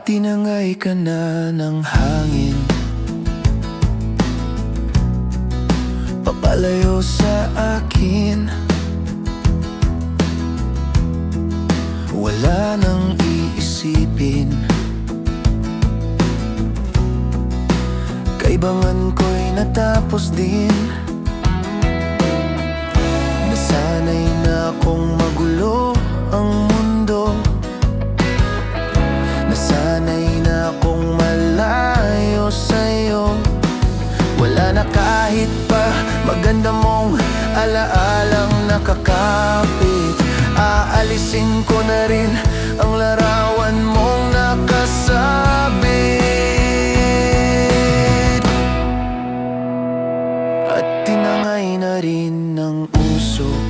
tinangay ka na ng hangin, papalayo sa akin. Wala nang iisipin, kaibangan ko'y natapos din. Nasanay na akong magulo ang mundo, nasanay na akong malayo sa'yo. Wala na kahit pa maganda mong alaalang nakakapit. Aalisin ko na rin ang larawan mong nakasabit. At tinangay na rin ng usok,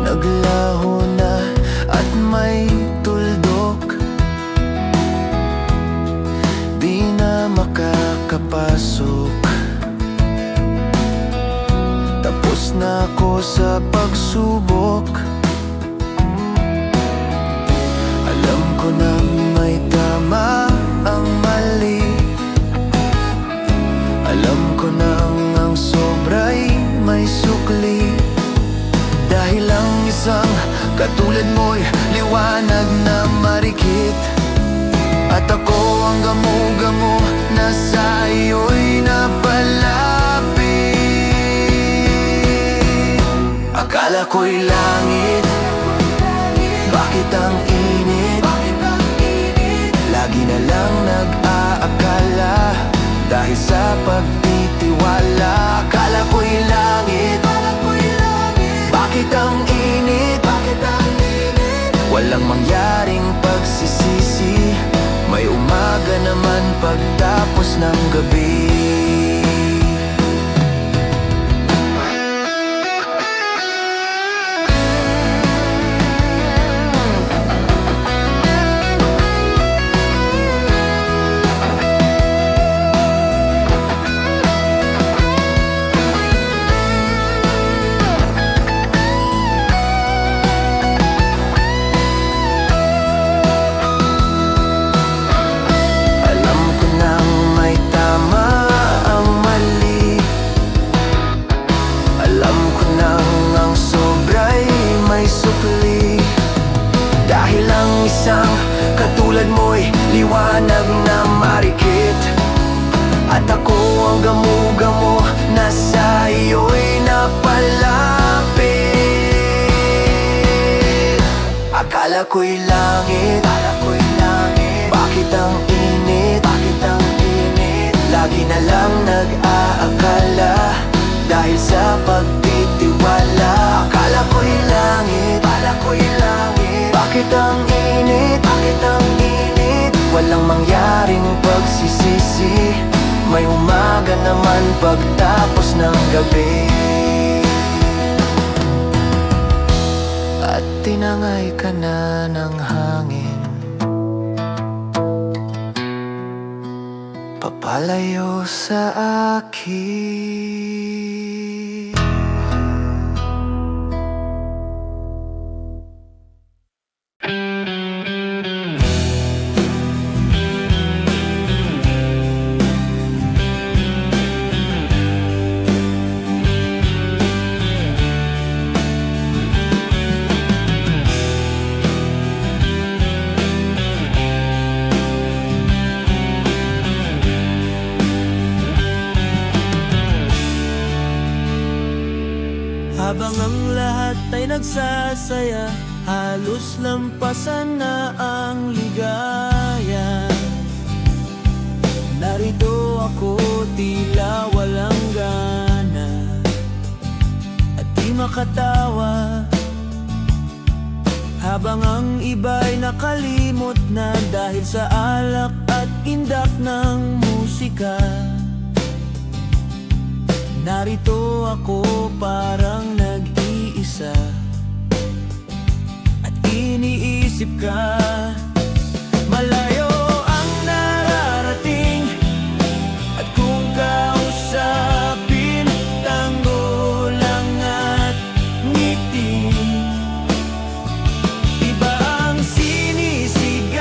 naglaho na at may tuldok. Di na makakapasok, tapos na ako sa pagsubok. Alam ko na may tama ang mali, alam ko na ang sobra'y may sukli. Dahil ang isang katulad mo'y liwanag na marikit, at ako ang gamo-gamo na sa iyo'y napalapit. Akala ko'y langit, bakit ang init? Lagi na lang nag-aakala, dahil sa pagtitiwala. Akala ko'y langit, bakit ang init? Walang mangyaring pagsisisi, may umaga naman pagtapos ng gabi. Dahil ang isang katulad mo'y liwanag na marikit, at ako ang gamo-gamo na sa iyo'y napalapit. Akala ko'y langit, bakit ang init? Lagi na lang nag-aakala, dahil sa pagtitiwala. Akala ko'y langit, bakit ang init? Walang mangyaring pagsisisi, may umaga naman pagtapos ng gabi. At tinangay ka na ng hangin, papalayo sa akin. Habang ang lahat ay nagsasaya, halos lampasan na ang ligaya. Narito ako, tila walang gana, at di makatawa. Habang ang iba'y nakalimot na dahil sa alak at indak ng musika. Narito ako parang nag-iisa, at iniisip ka. Malayo ang nararating, at kung kausapin, tango lang at ngiti. Iba ang sinisigaw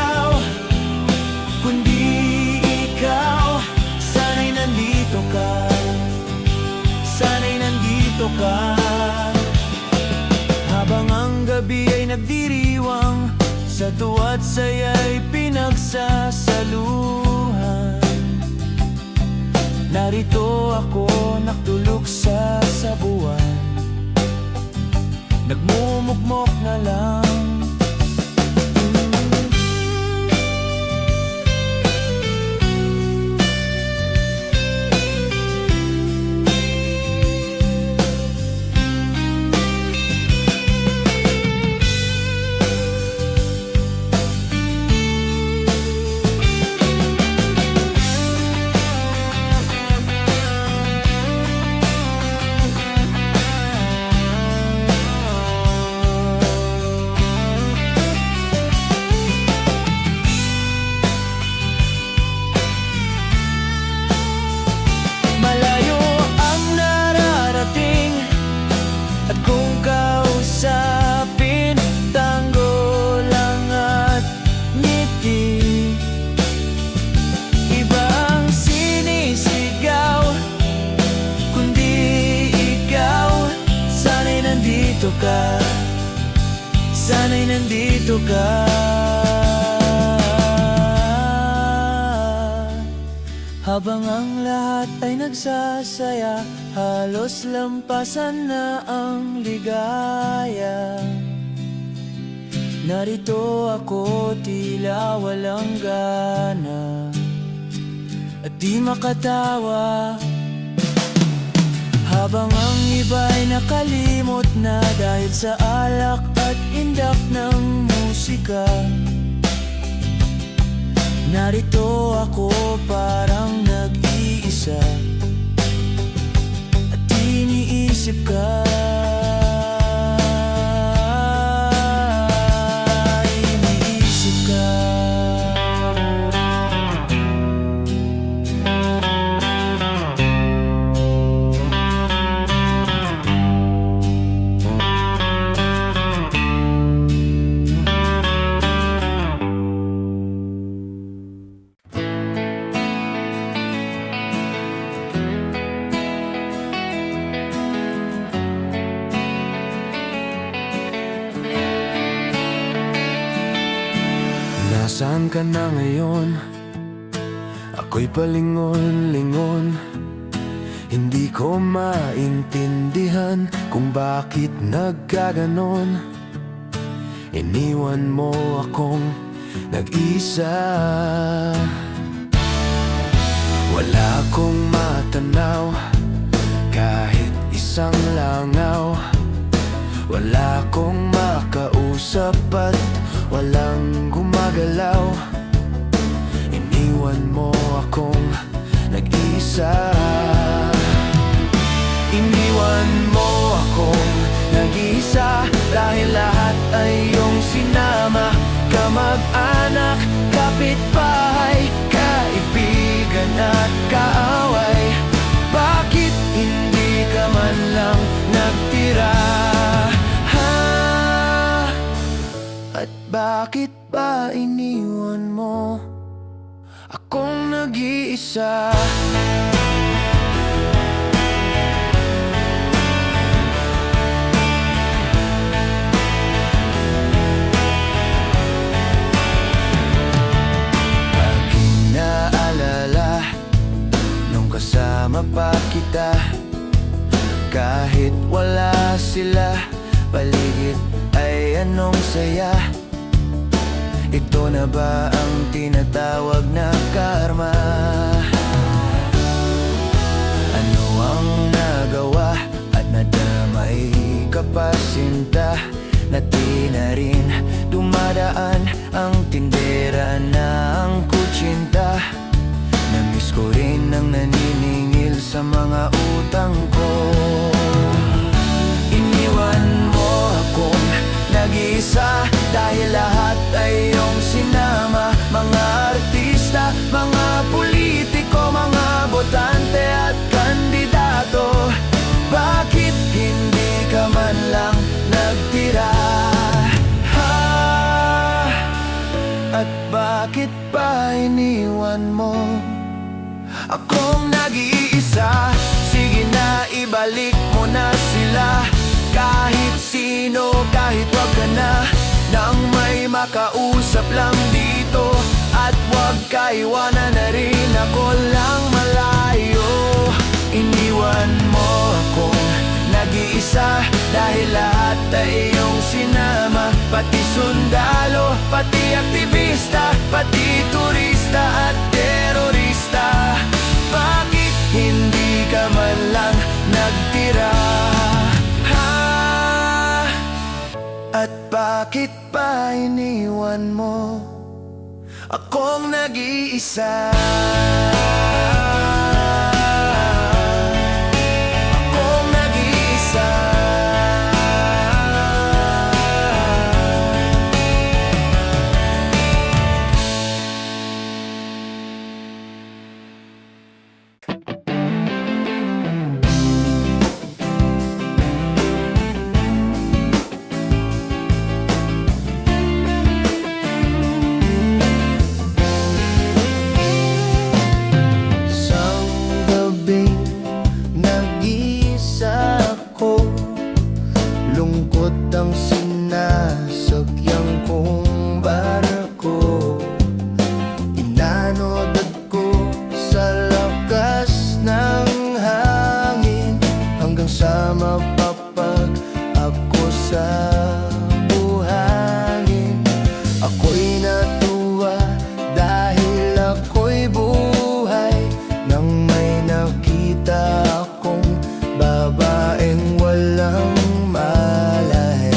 Sa tuwa't saya'y pinagsasaluhan. Narito ako nakatulog sa sabuan, nagmumugmok na lang. Sana'y nandito ka. Habang ang lahat ay nagsasaya, halos lampasan na ang ligaya. Narito ako tila walang gana at di makatawa. Habang ang iba'y nakalimot na dahil sa alak at indak ng musika, narito ako parang nag-iisa at iniisip ka. Nasaan ka na ngayon? Ako'y palingon-lingon. Hindi ko maintindihan kung bakit nagkaganon. Iniwan mo akong nag-isa. Wala akong matanaw kahit isang langaw. Wala akong makausap at walang gumagalaw. Iniwan mo akong nag-isa. Iniwan mo akong nag-isa dahil lahat ay iyong sinama. Kamag-anak, kapitbahay, kaibigan at kaaway. Bakit hindi ka man lang nagtira? At bakit ba iniwan mo akong nag-iisa? Aking naalala nung kasama pa kita, kahit wala sila paligid ay anong saya. Ito na ba ang tinatawag na karma? Ano ang nagawa at nadamay ka pa sinta? Na di na rin dumadaan ang tindera ng kutsinta. Namiss ko rin ang naniningil sa mga utang ko. Iniwan mo akong nag-isa dahil lahat ay iyong sinama. Mga artista, mga politiko, mga botante at kandidato. Bakit hindi ka man lang nagtira? At bakit pa iniwan mo akong nag-iisa? Sige na, ibalik mo na sila. Kahit sino, kahit wag ka na, nang may makausap lang dito. At wag ka iwanan na rin, ako lang malayo. Iniwan mo akong nag-iisa, dahil lahat ay iyong sinama. Pati sundalo, pati aktivista, pati turista at terorista. Bakit hindi ka man lang nagtira? At bakit pa iniwan mo akong nag-iisa? Akong nag-iisa. Isang gabing nag-iisa ako, lungkot ang sinasakyan kong barko. Inanodad ko sa lakas ng hangin, hanggang sa mapapag ako sa buhangin. Ako'y natuwa dahil ako'y buhay, nang may nakita akong babaeng walang malay.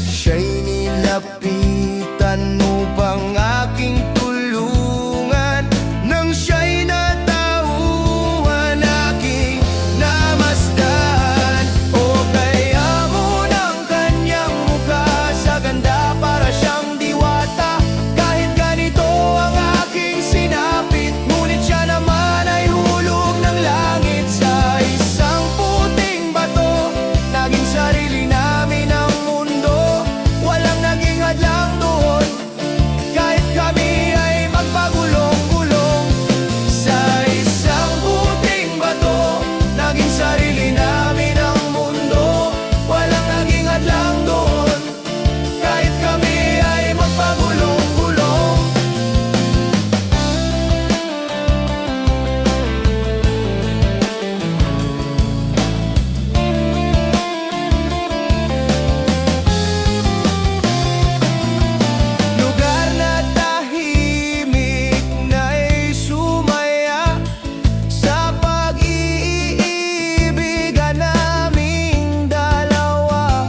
Siya'y nilapitan upang aking tulungan, nang siya'y natauhan, aking namasdan. O kaya mo ng kanyang mukha, sa ganda para siyang diwata. Kahit ganito ang aking sinapit, ngunit siya naman ay hulog ng langit. Sa isang puting bato, naging sarili namin ang mundo. Walang naging hadlang doon, kahit kami ay magpagulong-gulong. Sa isang puting bato, naging sarili namin ang mundo. Walang naging hadlang doon, kahit kami ay magpagulong-gulong. Lugar na tahimik na'y sumaya sa pag-iibigan naming dalawa.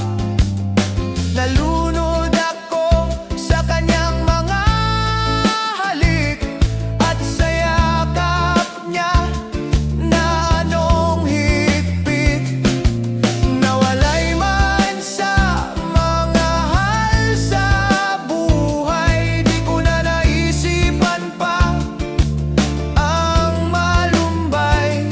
Nalunod ako sa kanyang mga halik at sa yakap niya na anong higpit. Nawalay man sa mga hal sa buhay, di ko na naisipan pa ang malumbay.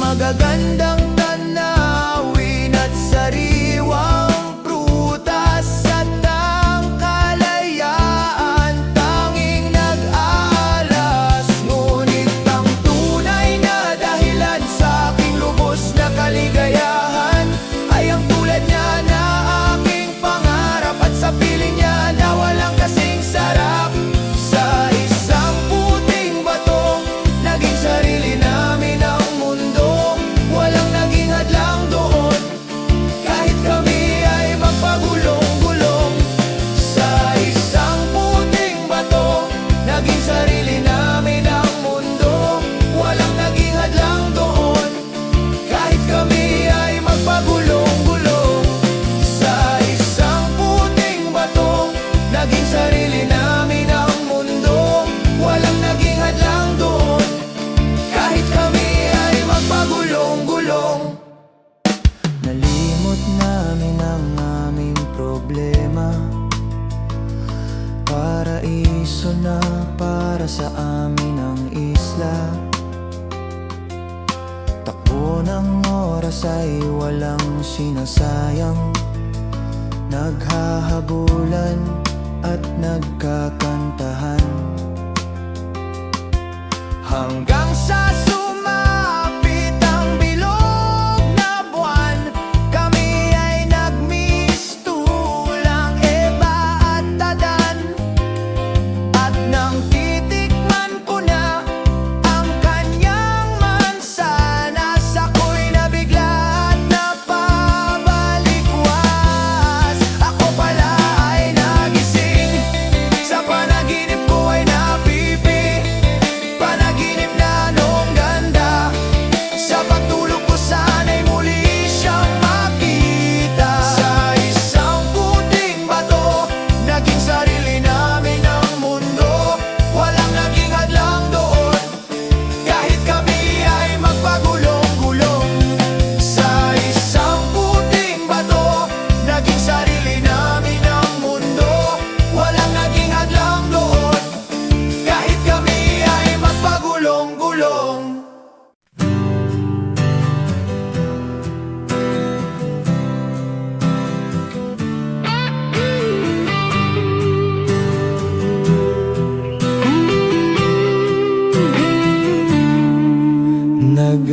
Magagandang tanawin at sariwang prutas at ang kalayaan, tanging nag-aalas. Ngunit ang tunay na dahilan sa aking lubos na kaligayahan ay ang tulad niya na aking pangarap, at sa piling niya na walang kasing sarap. Sa isang puting bato, naging sarili namin ang mundo. Walang naging hadlang doon, kahit kami ay magpagulong-gulong. Sa isang puting bato, naging sarili namin ang mundo. Walang naging hadlang doon, kahit kami ay magpagulong-gulong. Sa isang puting bato, naging sarili namin ang mundo. Walang naging hadlang doon, kahit kami ay magpagulong-gulong. Nalimot namin ang aming problema, paraiso na para sa amin ang isla. Takbo ng oras ay walang sinasayang, naghahabulan at nagkakantahan, hanggang sa sumapit ang bilog na buwan. Kami ay nagmistulang, Eva at Adan.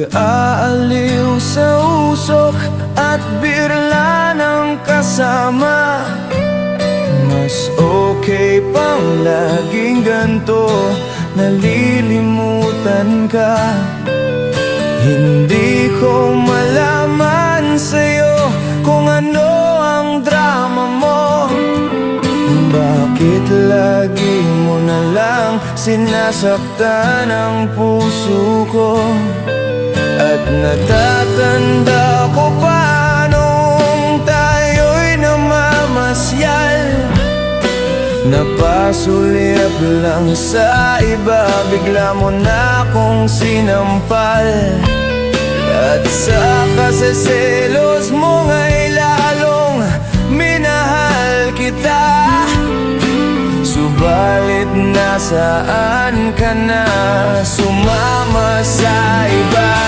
Nag-aaliw sa usok at birla ng kasama. Mas okay pang laging ganto, nalilimutan ka. Hindi ko malaman sa'yo kung ano ang drama mo. Bakit lagi mo na lang sinasaktan ang puso ko? At natatanda ko pa nung tayo'y namamasyal, napasulyap lang sa iba, bigla mo na akong sinampal. At sa kaseselos mo nga'y lalong minahal kita. Subalit nasaan ka na, sumama sa iba?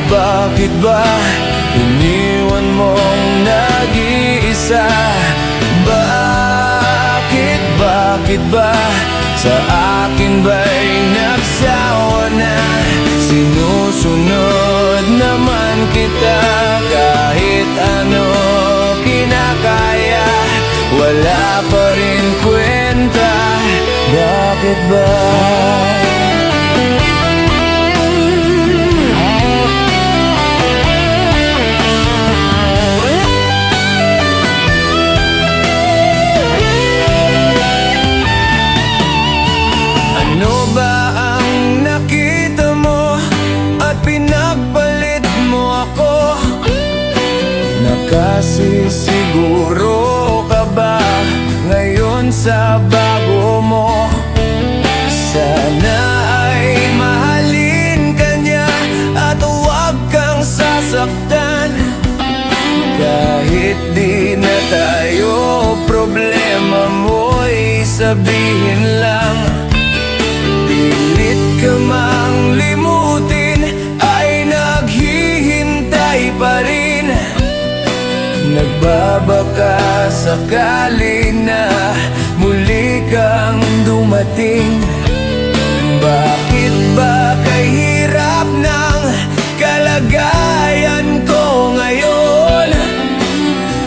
Bakit ba iniwan mong nag-iisa? Bakit ba sa akin ba'y nagsawa na? Sinusunod naman kita kahit ano kinakaya, wala pa rin kwenta. Bakit ba? Ano ba ang nakita mo at pinagpalit mo ako? Nakasisiguro ka ba ngayon sa bago mo? Sana ay mahalin ka niya at huwag kang sasaktan. Kahit di na tayo, problema mo'y sabihin lang. Pilit ka mang limutin ay naghihintay pa rin. Nagbabaka sakali na muli kang dumating. Bakit ba kahirap ng kalagayan ko ngayon?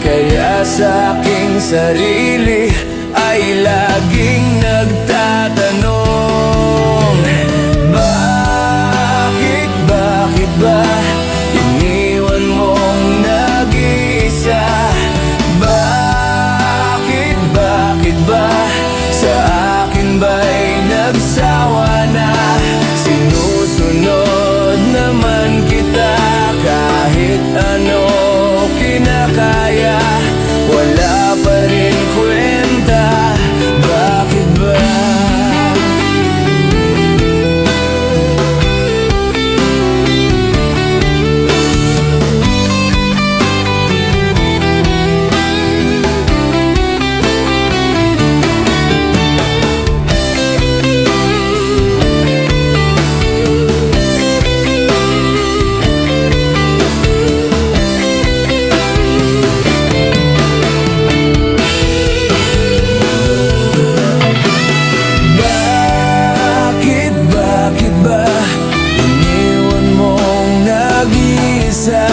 Kaya sa aking sarili ay laging nagtatanong, bakit ba iniwan mong nag-iisa? Bakit ba sa akin ba'y nagsawa na? Sinusunod naman kita kahit ano kinakaya, wala pa rin kwenta. Bakit ba? Bakit ba iniwan mong nag-iisa?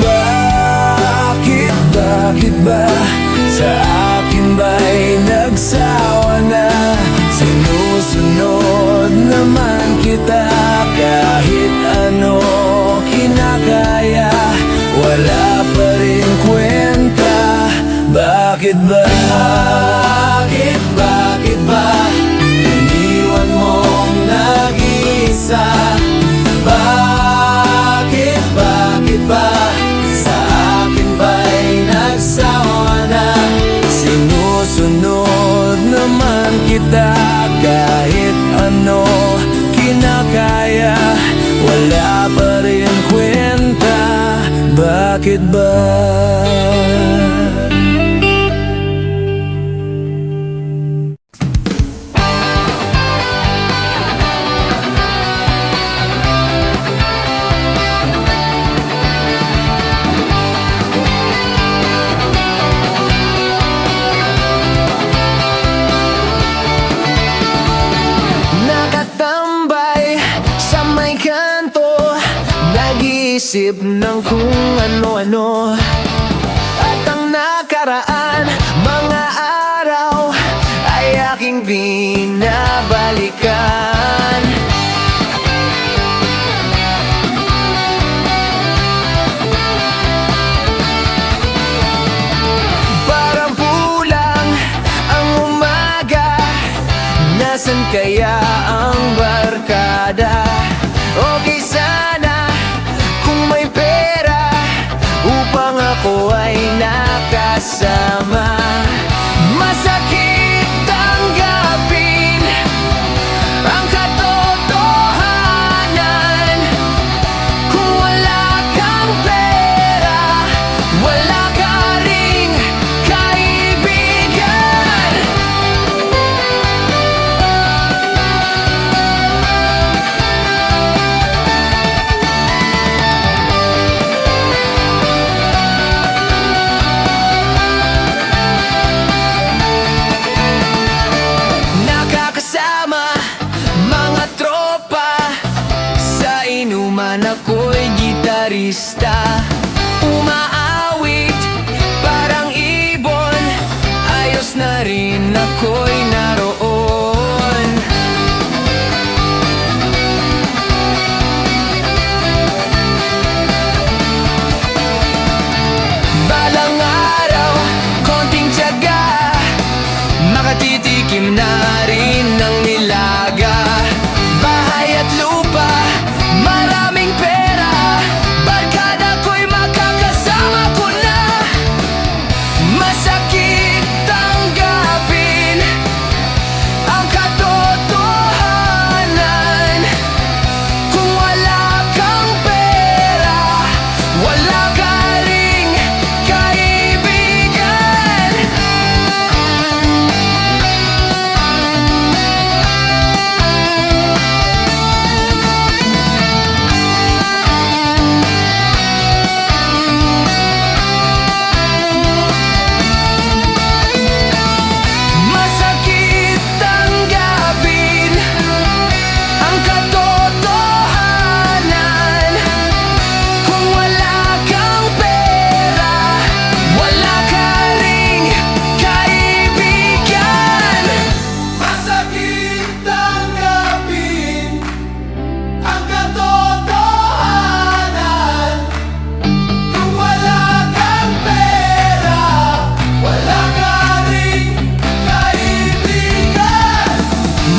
Bakit ba sa akin ba'y nagsawa na? Sinusunod naman kita kahit ano kinakaya, wala pa rin kwenta. Bakit ba? Bakit ba iniwan mong nag-iisa? Bakit ba sa akin ba'y nagsawa na? Sinusunod naman kita kahit ano kinakaya, wala pa rin kwenta. Bakit ba? isip ng kung ano-ano. At ang nakaraan, mga araw ay aking binabalikan. Parang pulang ang umaga, nasan kaya ang barkada? Okay sana kung may pera upang ako ay nakasama. Masakit tanggapin ang katotohanan. Kung wala kang pera, wala ka ring kaibigan. Nakakasama mga tropa, sa inuman ako'y gitarista. Umaawit parang ibon, ayos na rin ako'y naroon. Balang araw, konting tiyaga, makatitikim na rin ng nilaga. Bahay at lupa, maraming pera, barkada ko'y makakasama ko na. Masakit tanggapin ang katotohanan. Kung wala kang pera, wala ka ring kaibigan. Masakit tanggapin ang katotohanan. Kung wala kang pera, wala ka ring kaibigan. Masakit tanggapin ang katotohanan. Kung wala kang pera, wala ka ring kaibigan.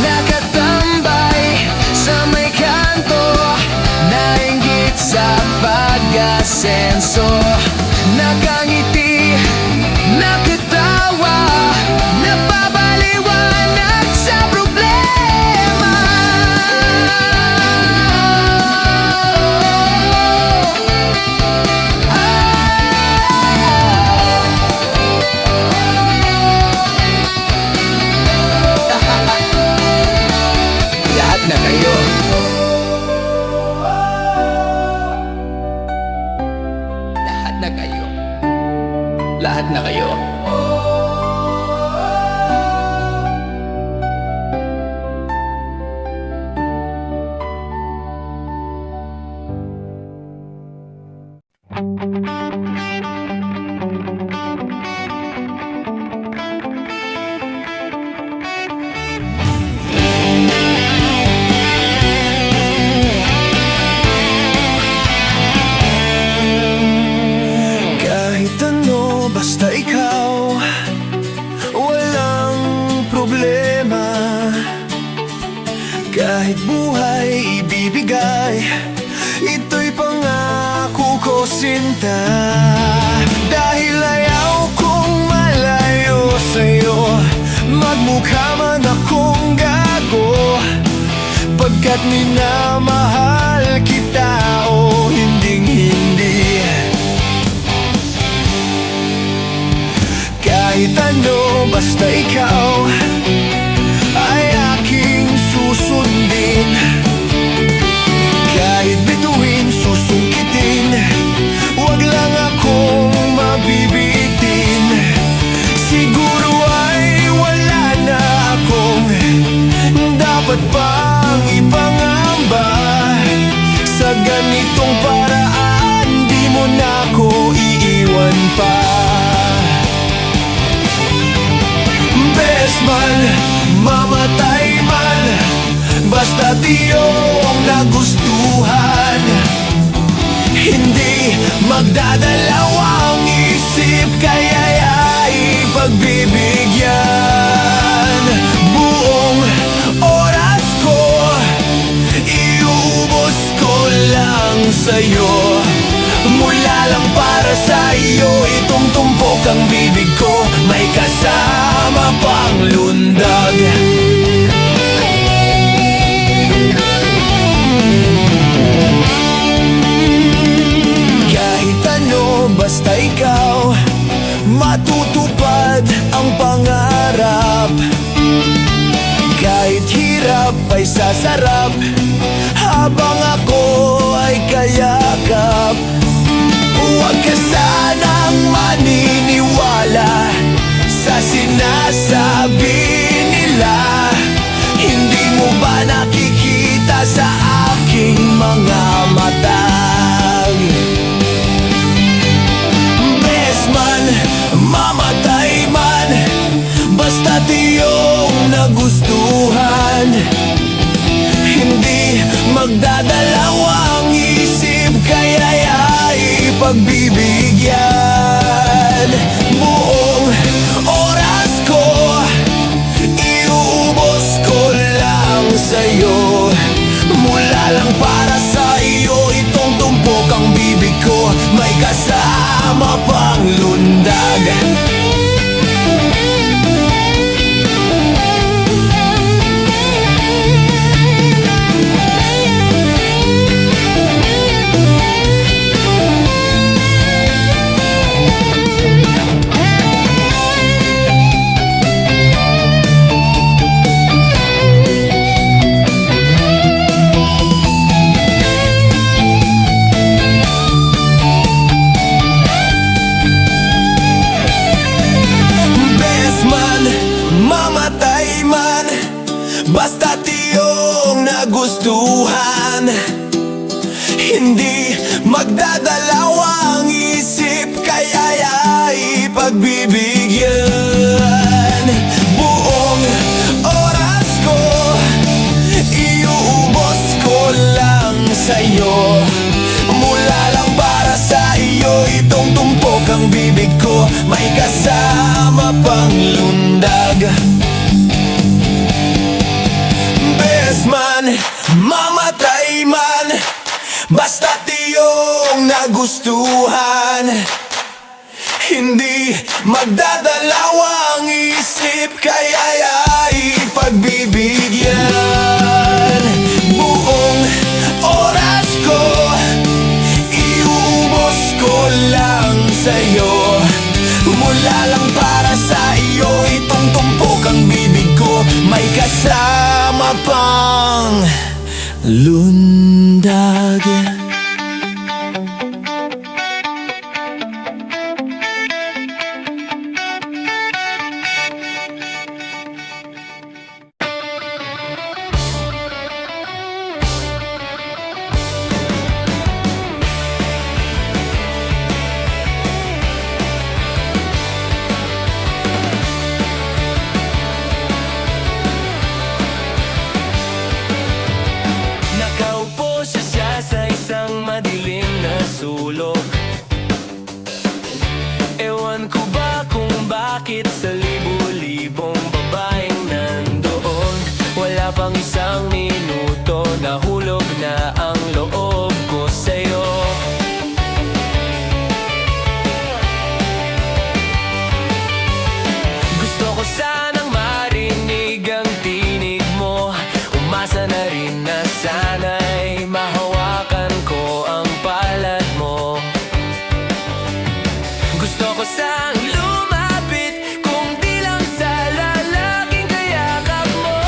Nakatambay sa may kanto, nainggit sa pag-asenso. Nakangiti, nakatawa, napapaliwanag sa problema. Lahat na kayo. Lahat na kayo. Lahat na kayo. Kahit ano, basta ikaw, walang problema. Kahit buhay ibibigay, ito'y pangako ko, sinta. Dahil ayaw kong malayo sa'yo, magmukha man akong gago, pagkat minamahal kita, o hinding-hindi. Kahit ano, basta ikaw ay aking susundin. Kahit bituin, susungkitin, wag lang akong mabibitin. Siguro ay wala na akong dapat pang ipangamba sa ganitong paraan. na ko iiwan pa. Best man, mamatay man, basta di yung nagustuhan. Hindi magdadalawang isip, kaya'y pagbibigyan. Buong oras ko iubos ko lang sa'yo. Mula lang para sa'yo, itong tumpok ang bibig ko, may kasama pang lundag. Kahit ano, basta ikaw, matutupad ang pangarap. Kahit hirap ay sasarap, habang ako ay kayakap. Huwag ka sanang maniniwala sa sinasabi nila. Hindi mo ba nakikita sa aking mga mata? Best man, mamatay man, basta di yung nagustuhan. Hindi magdadalawang isip, kaya'y pagbibigyan. Buong oras ko iubos ko lang sa'yo. Mula lang para sa'yo, itong tumpok ang bibig ko, may kasama pang lundag. Mamatay man, basta't iyong nagustuhan. Hindi magdadalawang isip, kaya'y pagbibigyan. Buong oras ko iubos ko lang sa'yo. Mula lang para sa iyo, itong tumpok ang bibig ko, may kasama pang lundag. Best man, mamatay man, basta't iyong nagustuhan. Hindi magdadalawang isip, kaya'y pagbibigyan. Buong oras ko iubos ko lang sa'yo. Mula lang para sa iyo, itong tumpok ang bibig ko, may kasama pang lundag. Ewan ko ba kung bakit sa libo-libong babaeng nandoon, wala pang isang minuto, nahulog na ang loob ko sa'yo. Gusto ko sanang marinig ang tinig mo, umasa na rin na sana'y mahawakan ko ang palad mo. Gusto ko sang lumapit, kung di lang sa lalaking kayakap mo.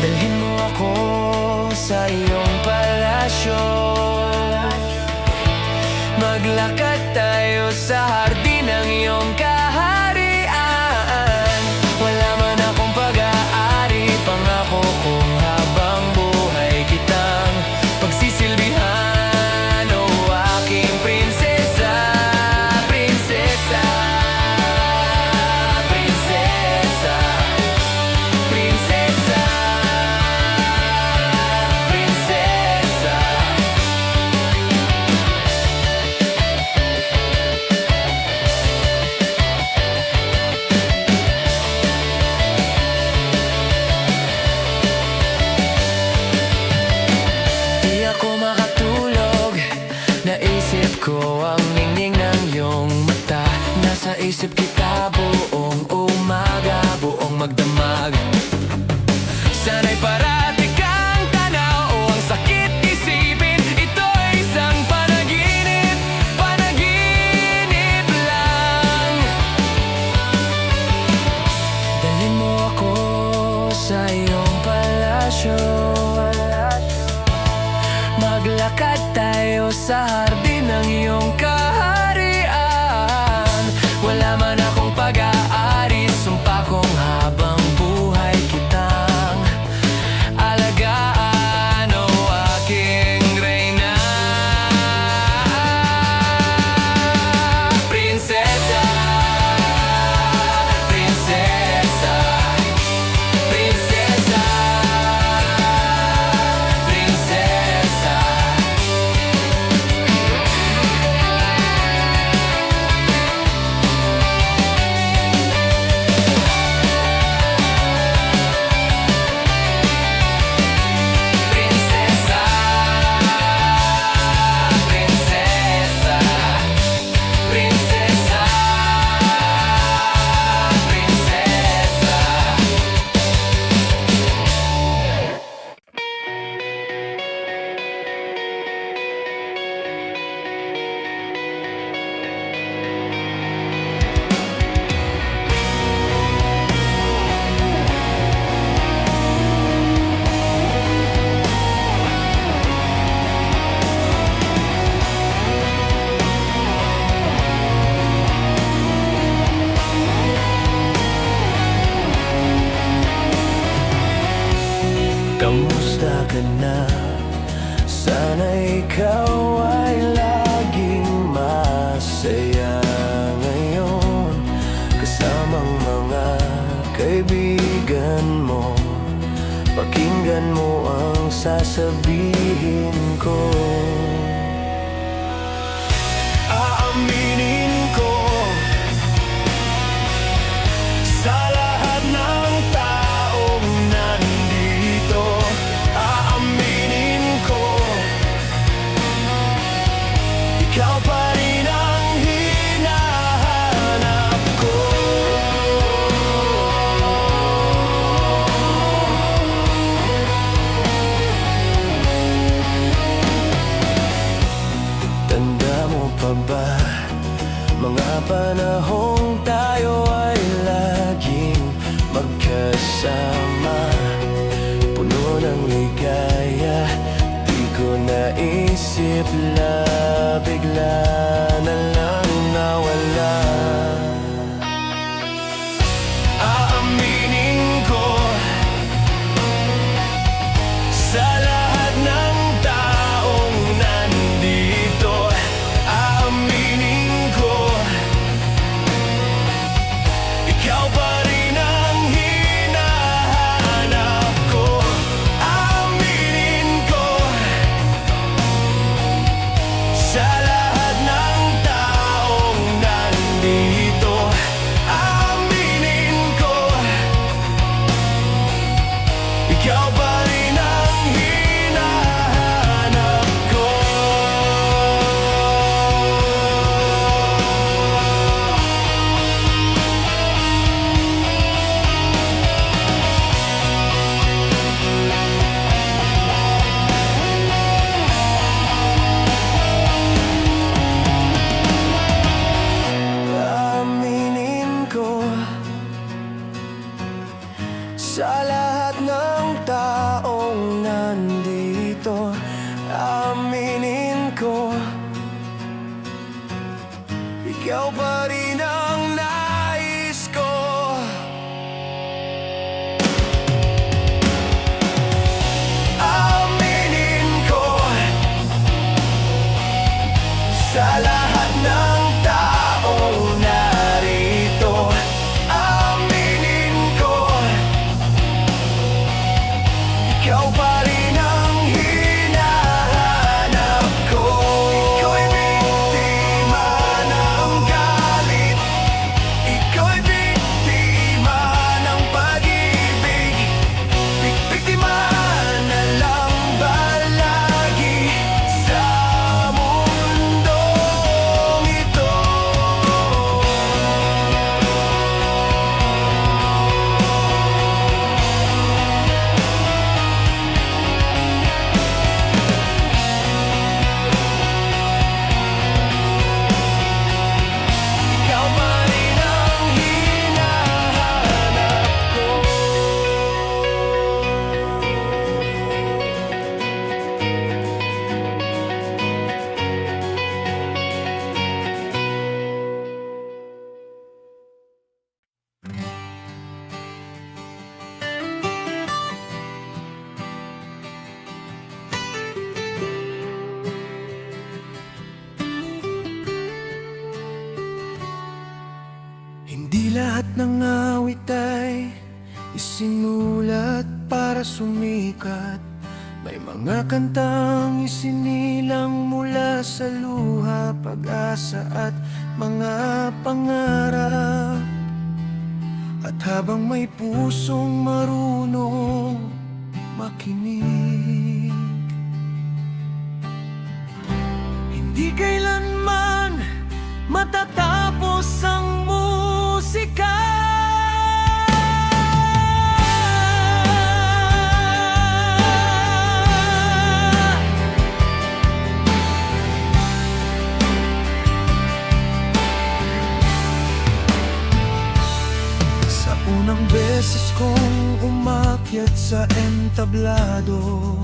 Dalhin mo ako sa iyong palasyo, maglakad tayo sa hardin ng iyong kaharian. Wala man akong pag-aari, pangako kung habang ko ang ningning ng iyong mata. Nasa isip kita buong umaga, buong magdamag. Sana'y parati kang tanaw o ang sakit isipin. Ito'y isang panaginip, panaginip lang. Dalhin mo ako sa iyong palasyo, maglakad tayo sa hardin ng iyong kaharian. Wala man akong pag-aaris, sumpa kong habang buhay kitang alagaan, o aking reyna. Prinsesa, prinsesa, prinsesa, prinsesa. Prinsesa, prinsesa, prinsesa, prinsesa. Kamusta ka na? Sana ikaw ay laging masaya ngayon, kasamang mga kaibigan mo. Pakinggan mo ang sasabihin ko. Aaminin ko sa lahat ng taong nandito. Aaminin ko, ikaw pa rin ang hinahanap ko. Tanda mo pa ba mga panahong tayo ay laging magkasama, puno ng ligaya. Di ko naisip na bigla na lang nawala. Aaminin ko sa lahat ng taong nandito. Aaminin ko, ikaw pa rin ang hinahanap ko. Aaminin ko sa lahat ng taong nandito. Aaminin ko, ikaw pa rin ang hinahanap ko. Aaminin ko sa lahat ng taong nandito. Aaminin ko, ikaw pa rin ang nais ko. Aaminin ko sa lahat ng taong narito. Aaminin ko, ikaw pa rin ang hinahanap ko. Ikaw ay biktima ng galit, iko'y biktima ng pag-ibig. Biktima na lang ba lagi sa mundo? Di lahat ng awit ay isinulat para sumikat. May mga kantang isinilang mula sa luha, pag-asa at mga pangarap. At habang may pusong marunong makinig, hindi kailanman matatapos ang musika. Sa unang beses kong umakyat sa entablado,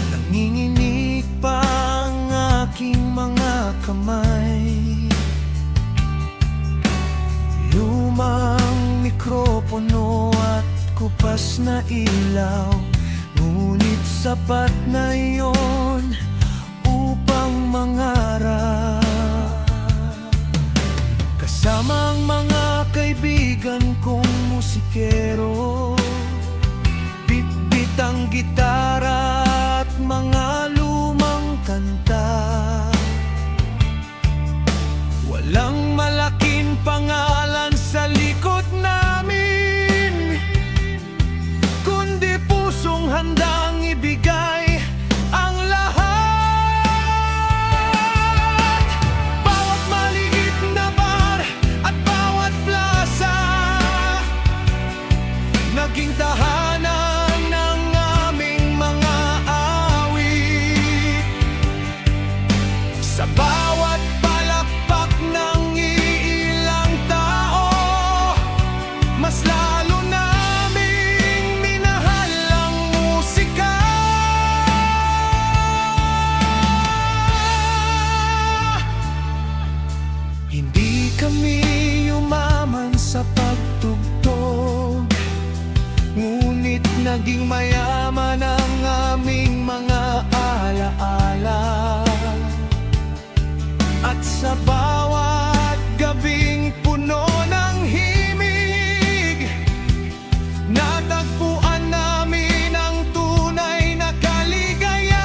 nanginginig pa ang aking mga kamay. Lumang mikropono at kupas na ilaw, ngunit sapat na iyon upang mangarap. Kasama ang mga kaibigan kong musikero, bit-bit ang gitara at mga lumang kanta. Walang malaking pangalan sa likod namin, kundi pusong handang ibigay ang lahat. Bawat maliit na bar at bawat plaza, naging tahanan ng aming mga awit. Sa bawat palakpak ng iilang tao, mas lalo naming minahal ang musika. Hindi kami yumaman sa pagtugtog, ngunit naging mayaman ang aming mga alaala. At sa bawat gabing puno ng himig, natagpuan namin ang tunay na kaligayahan.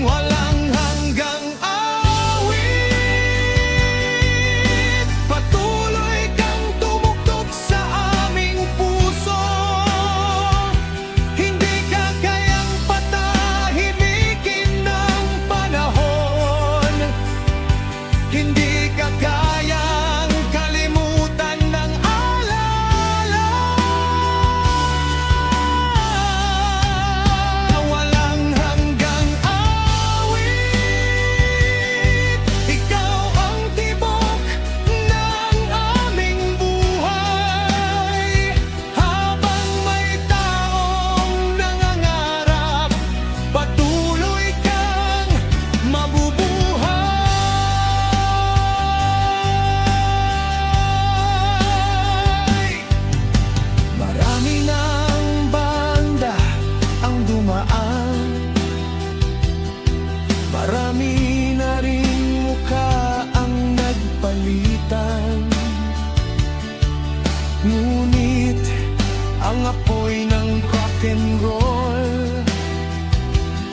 Walang hanggang awit, patuloy kang tumugtog sa aming puso. Hindi ka kayang patahimikin ng panahon, hindi ka kayang kalimutan ng alaala. Walang hanggang awit, ikaw ang tibok ng aming buhay. Habang may taong nangangarap, patuloy kang mabubuhay. Marami ng banda ang dumaan, marami na ring mukha ang nagpalitan, ngunit ang apoy ng rock and roll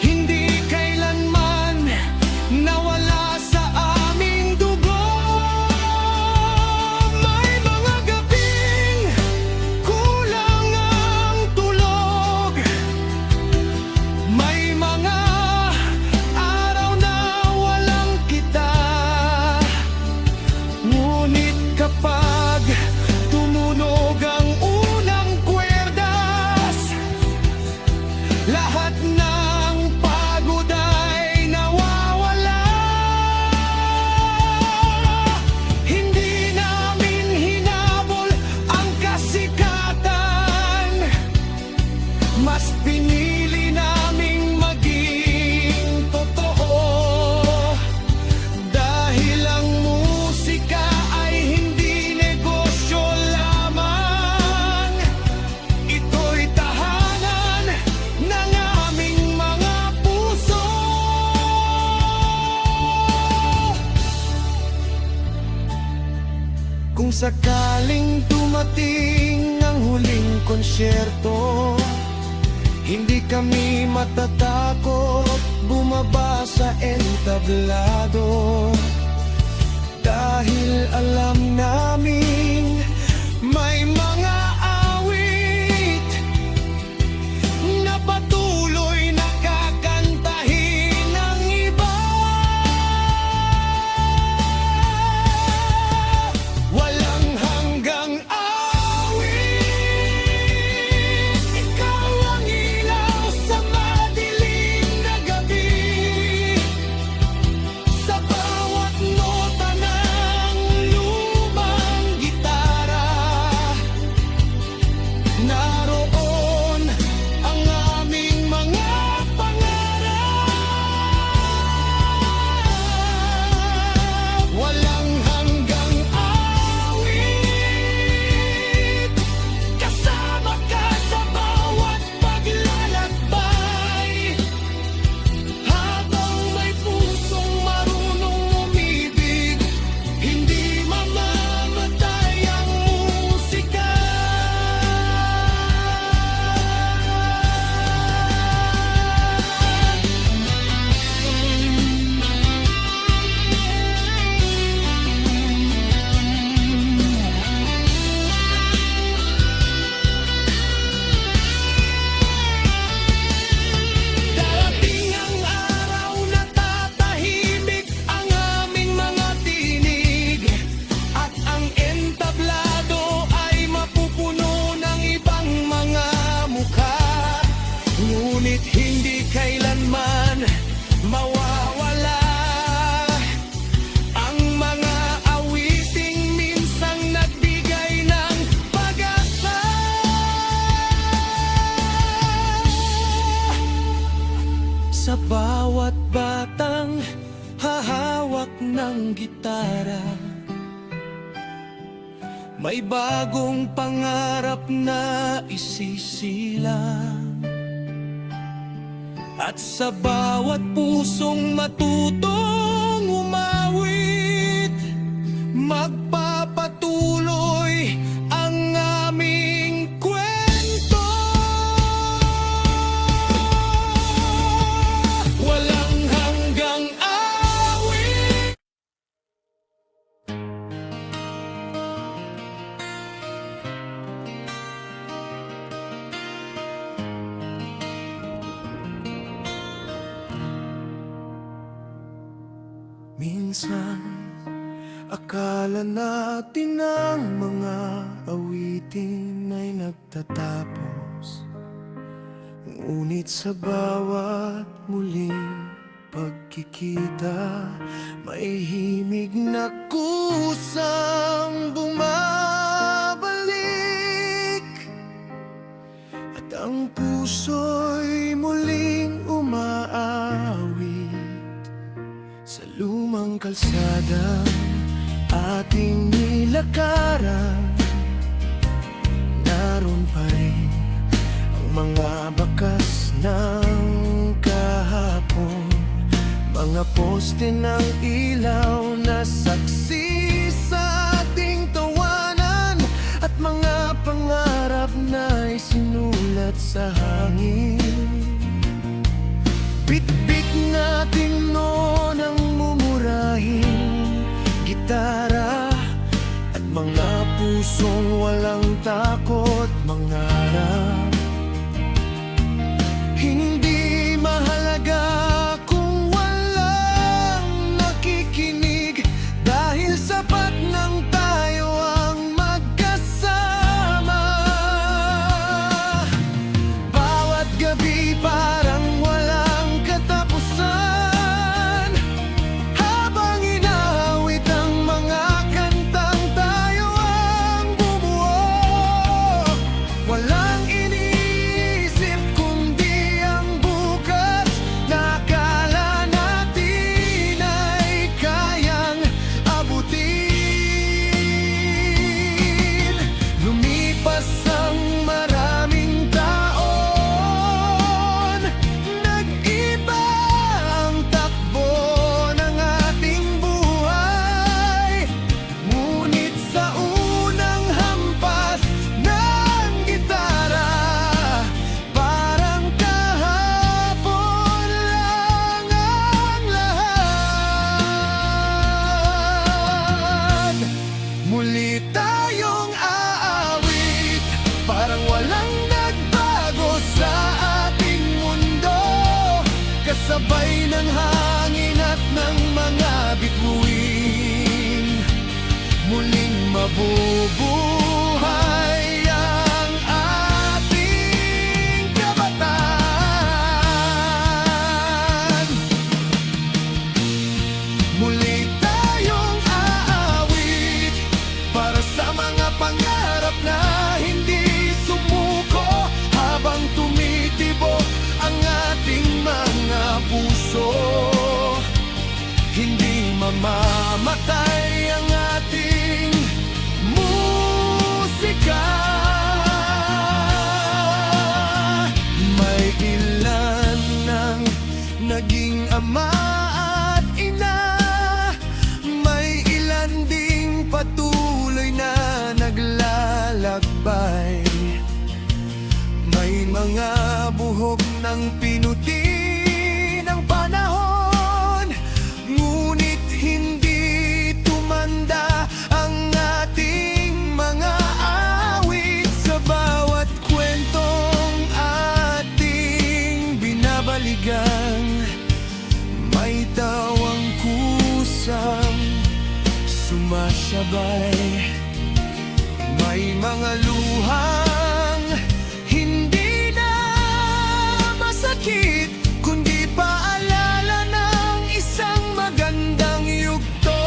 hindi kailanman nawala sa aming dugo. May mga gabing kulang ang tulog, may mga araw na walang kita, ngunit kapag tumunog ang unang kwerdas, lahat ng pagod ay nawawala. Hindi namin hinabol ang kasikatan, mas pinili naming maging totoo. Dahil ang musika ay hindi negosyo lamang, ito'y tahanan ng aming sakaling dumating ang huling konsyerto, hindi kami matatakot bumaba sa entablado. Dahil alam namin may mga awit na patuloy nakakantahin ng iba. Walang hanggang awit, ikaw ang ilaw sa madilim na gabi. Sa bawat nota ng lumang gitara, naroon ang aming mga pangarap. Walang hanggang awit, kasama ka sa bawat paglalakbay. Habang may pusong marunong umibig, hindi mamamatay ang musika. Darating ang araw na tatahimik ang aming mga tinig, at ang entablado ay mapupuno ng ibang mga mukha. Ngunit hindi kailanman mawawala ang mga awiting minsang nagbigay ng pag-asa. Sa bawat batang hahawak ng gitara, may bagong pangarap na isisilang. At sa bawat pusong matutong umawit, magpapatuloy ang aming kwento. Walang hanggang awit. Minsan, akala natin ang mga awitin ay nagtatapos. Ngunit sa bawat muling pagkikita, may himig na kusang bumabalik. At ang puso'y muling umaawit sa lumang kalsada ating nilakaran. Naroon pa rin ang mga bakas ng kahapon, mga poste ng ilaw na saksi sa ating tawanan, at mga pangarap na isinulat sa hangin. Bit-bit natin noon ang mumurahing gitara, at mga pusong walang takot mangarap. Hindi mahalaga kung walang nakikinig, dahil sapat nang tayo ang magkasama. Bawat gabi parang walang katapusan, habang inaawit ang mga kantang tayo ang bumuo. Walang iniisip kundi ang bukas na akala natin ay kayang abutin. Lumipas ang maraming taon, sabay ng hangin at ng mga bituin. Muling mabubuhay ang ating kabataan. Muli tayong aawit para sa mga pangarap na hindi sumuko, habang tumitibok ang ating mga puso. Hindi mamamatay ang ating musika. May ilan nang naging ama at ina, may ilan ding patuloy na naglalakbay. May mga buhok ng pinuti ng panahon, ngunit hindi tumanda ang ating mga awit. Sa bawat kwentong ating binabaligan, may tawang kusang sumasabay. May mga luhang hindi na masakit, kundi paalala ng isang magandang yugto.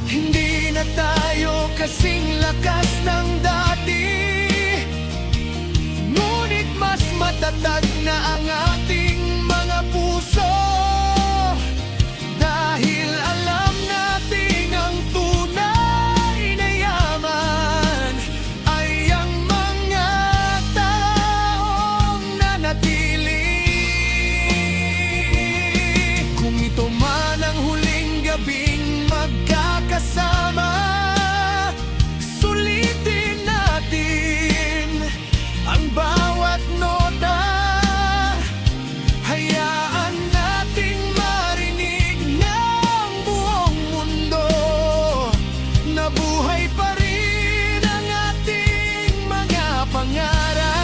Hindi na tayo kasing lakas ng dati, ngunit mas matatag na ang ating mga puso. Dahil alam natin ang tunay na yaman ay ang mga taong nanatili. Kung ito man ang huling gabing magkakasama, sulitin natin ang bawat nota. Hayaan nating marinig ng buong mundo na buhay pa rin ang ating mga pangarap.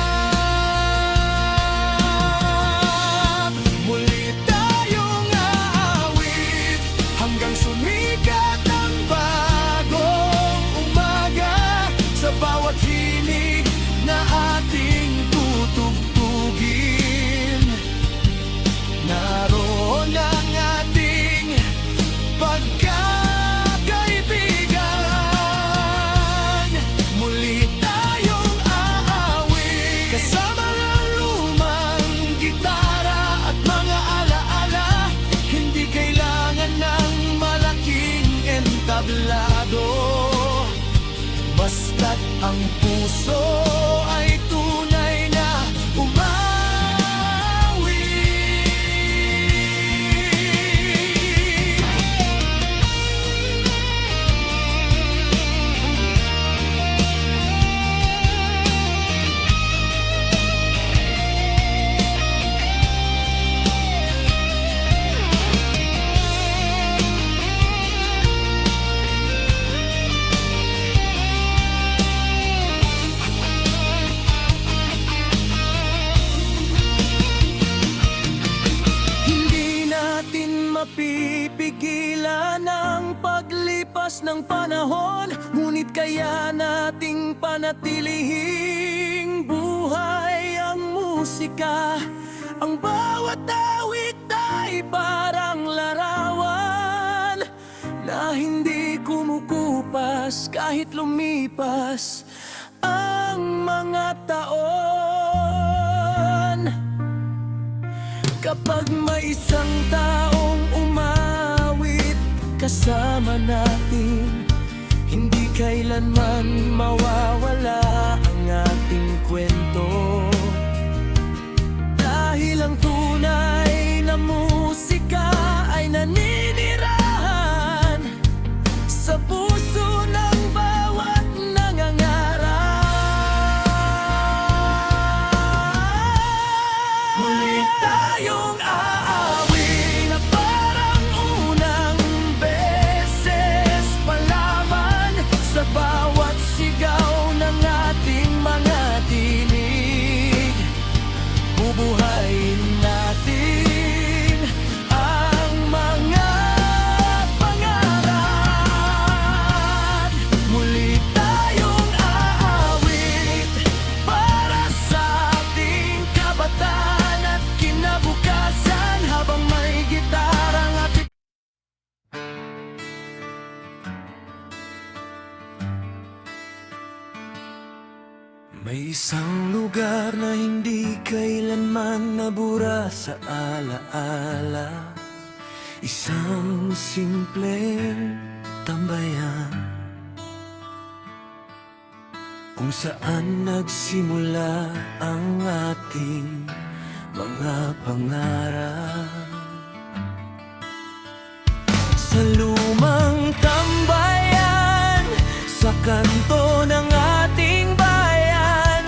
Muli tayong aawit hanggang sumikat ang bagong umaga. Sa bawat hilig na ating tutugtugin, naroon ang ating pagkakaibigan. Muli tayong aawit kasama ng lumang gitara at mga alaala. Hindi kailangan ng malaking entablado, basta't ang puso ay tunay na umawi. Hindi natin mapipigilan ang paglipas ng panahon, ngunit kaya nating panatilihing buhay ang musika. Ang bawat awit ay parang larawan na hindi kumukupas kahit lumipas ang mga taon. Kapag may isang taong umawit kasama natin, hindi kailanman mawawala ang ating kwento. Dahil ang tunay na musika ay naninirahan sa puso ng bawat nangangarap. Muli tayong aawit na parang unang beses pa lamang. Sa bawat sigaw na man nabura sa alaala, isang simpleng tambayan kung saan nagsimula ang ating mga pangarap. Sa lumang tambayan, sa kanto ng ating bayan,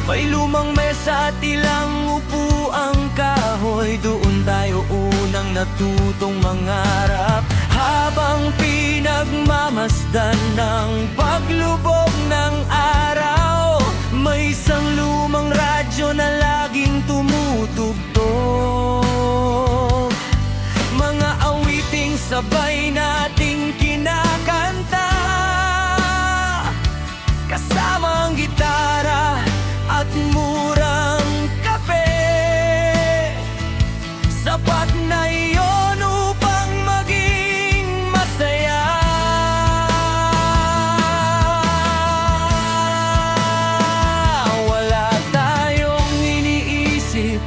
may lumang mesa at ilang upuang kahoy. Doon tayo unang natutong mangarap, habang pinagmamasdan ng paglubog ng araw. May isang lumang radyo na laging tumutugtog, mga awiting sabay nating kinakanta, kasama ang gitara at murang kape. Sapat na iyon upang maging masaya. Wala tayong iniisip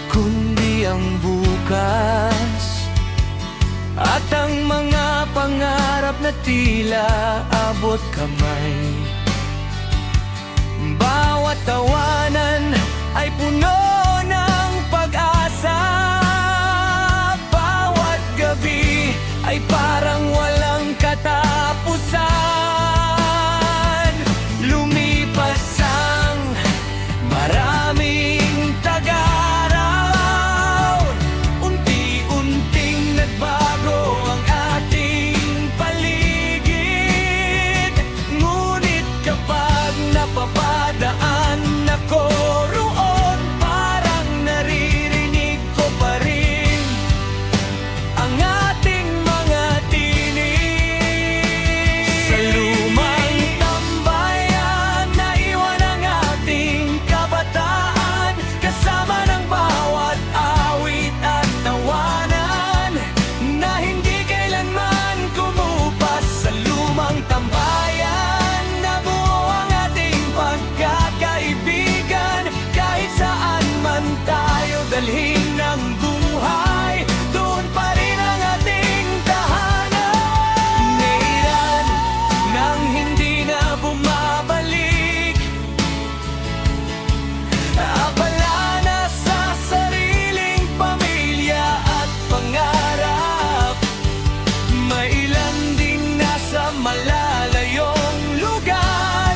kundi ang bukas, at ang mga pangarap na tila abot kamay. Bawat tawanan ay puno ng pag-asa, bawat gabi ay parang walang katapusan. Lumipas ang maraming tag-araw, unti-unting nagbago ang ating paligid. Ngunit kapag napapadaan ako roon, parang naririnig ko pa rin ang ating mga tinig. Sa lumang tambayan, naiwan ang ating kabataan, kasama ng bawat awit at tawanan na hindi kailanman kumupas. Sa lumang tambayan, nabuo ang ating pagkakaibigan. Kahit saan man tayo dalhin ng buhay, doon pa rin ang ating tahanan. Nailan nang hindi na bumabalik, abala na sa sariling pamilya at pangarap. May ilan ding nasa malalayong lugar,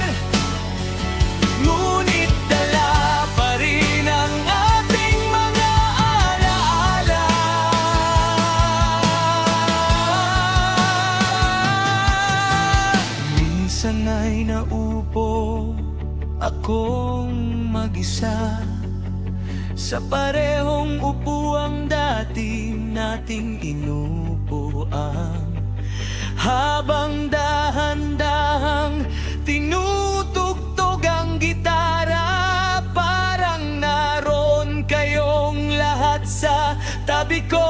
ngunit dala pa rin ang ating mga alaala. Minsan ay naupo akong mag-isa sa parehong upuang dati nating inupuan, habang dahan-dahang tinutugtog ang gitara. Parang naroon kayong lahat sa tabi ko.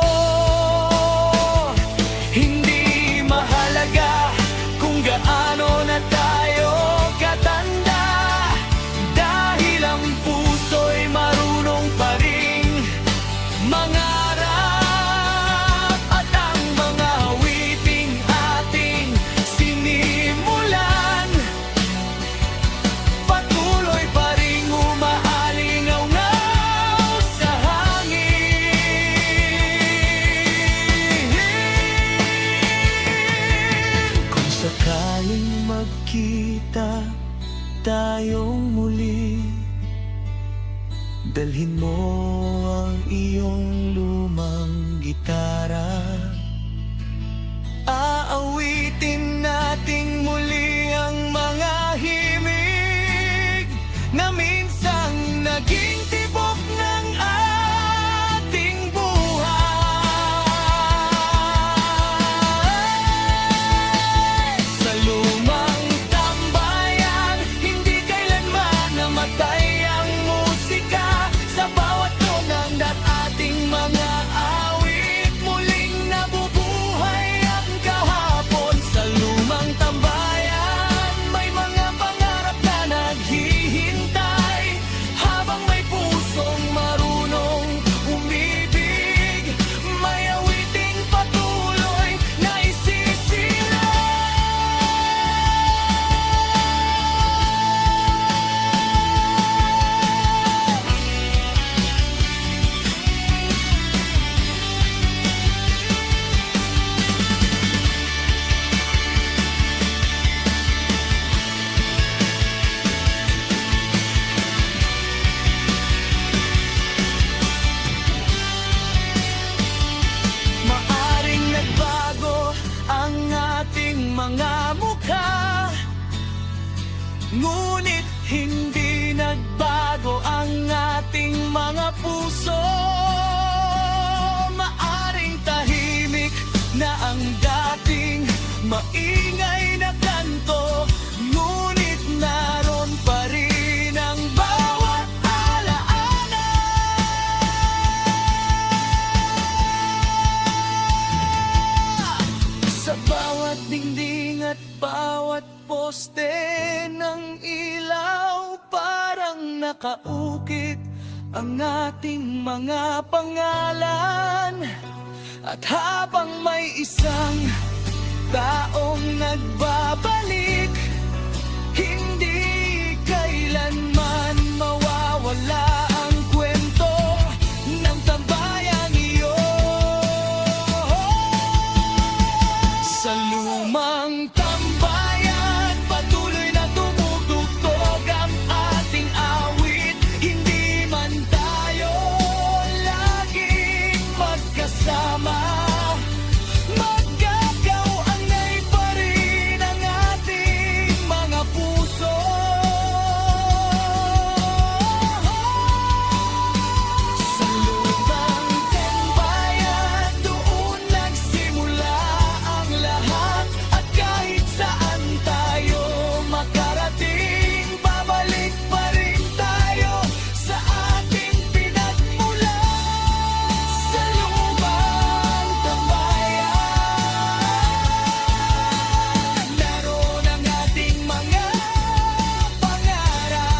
Hindi mahalaga kung gaano na tayo katanda, dahil ang puso'y marunong pa ring mangarap. At ang mga awiting ating sinimulan, patuloy pa ring umaalingaw-ngaw sa hangin. Kung sakaling magkita tayong muli, dalhin mo ang iyong lumang gitara. Aawitin nating muli ang mga himig na minsang naging tibok ng ating buhay. Sa lumang tambayan, hindi kailanman namatay ang musika. Sa bawat tunog at ating mga awit, muling nabubuhay ang kahapon. Sa lumang ang ating mga pangalan. At habang may isang taong nagbabalik, hindi kailanman mawawala ang kwento ng tambayang iyon. Sa lumang tambayan, patuloy na tumutugtog ang ating awit. Hindi man tayo laging magkasama, magkakawanay pa rin ang ating mga puso. Sa lumang tambayan, doon nagsimula ang lahat. At kahit saan tayo makarating, babalik pa rin tayo sa ating pinagmulan. Sa lumang tambayan, naroon ang ating mga pangarap.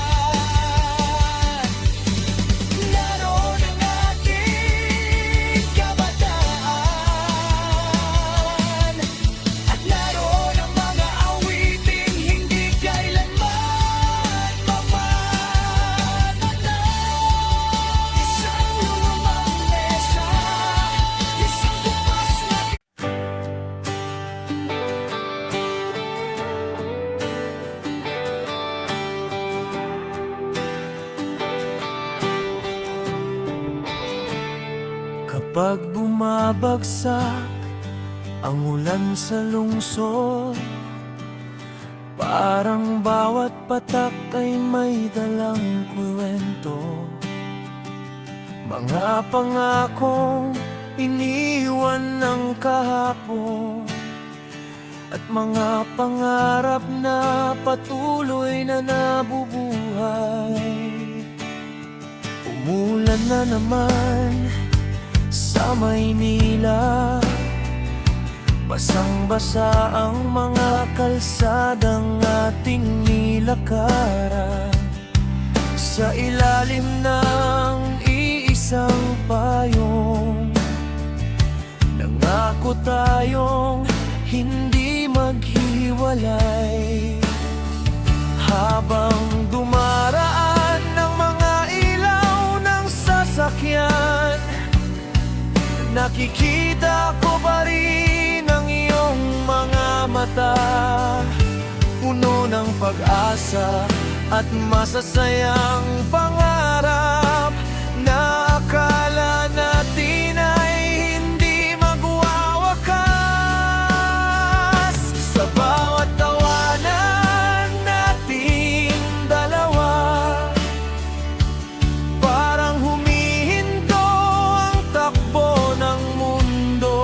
Naroon ang ating kabataan. At naroon ang mga awiting hindi kailanman mapanatag. Isang lumang mesa, isang bukas na kapag bumabagsak ang ulan sa lungsod, parang bawat patak ay may dalang kwento. Mga pangakong iniwan ng kahapon, at mga pangarap na patuloy na nabubuhay. Umulan na naman sa Maynila, basang-basa ang mga kalsadang ating nilakaran. Sa ilalim ng iisang payong, nangako tayong hindi maghiwalay. Habang dumaraan ng mga ilaw ng sasakyan, nakikita ko pa rin ang iyong mga mata, puno ng pag-asa at masasayang pangarap na akala natin ay hindi magwawakas. Sa bawat tawanan nating dalawa, parang humihinto ang takbo ng mundo.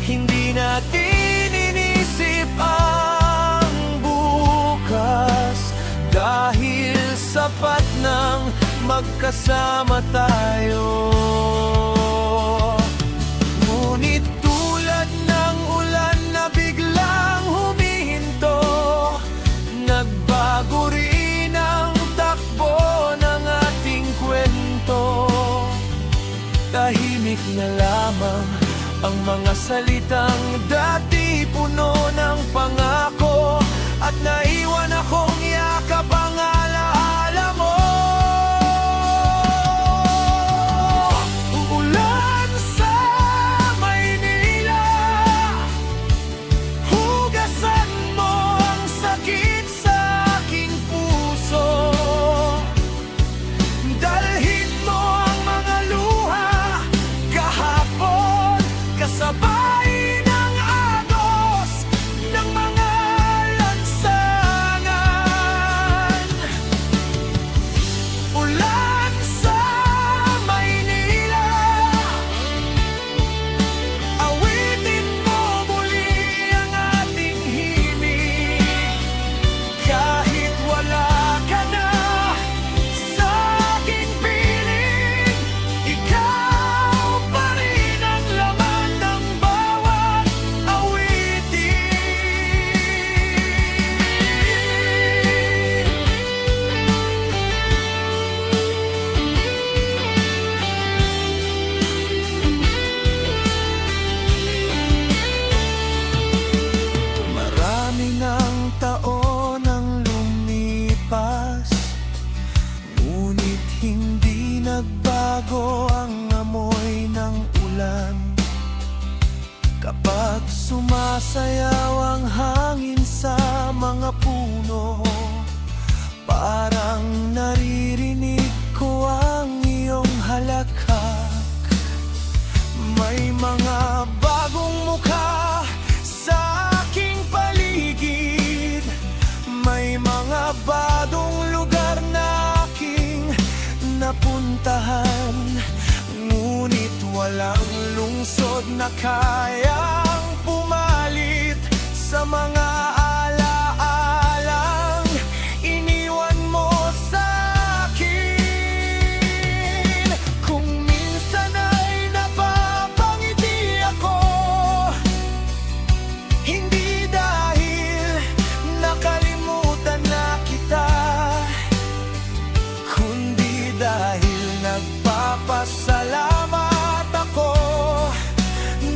Hindi natin inisip ang bukas, dahil sapat ng magkasama tayo. Ngunit tulad ng ulan na biglang humihinto, nagbago rin ang takbo ng ating kwento. Tahimik na lamang ang mga salitang dati puno ng pangako, at naiwan akong yakap ang alaala mo. Uulan sa Maynila, hugasan mo ang sakit sa aking puso. Dalhin mo ang mga luha kahapon, kasabay ng agos ng mga lansangan. Hindi nagbago ang amoy ng ulan kapag sumasayaw ang hangin sa mga puno. Parang naririnig ko ang iyong halakhak. May mga bagong mukha sa aking paligid. May mga bagong lugar na aking napuntahan. Ngunit walang lungsod na kayang pumalit sa mga alaalang iniwan mo sa akin. Kung minsan ay napapangiti ako, hindi dahil nakalimutan na kita, kundi dahil nagpapasalamat ako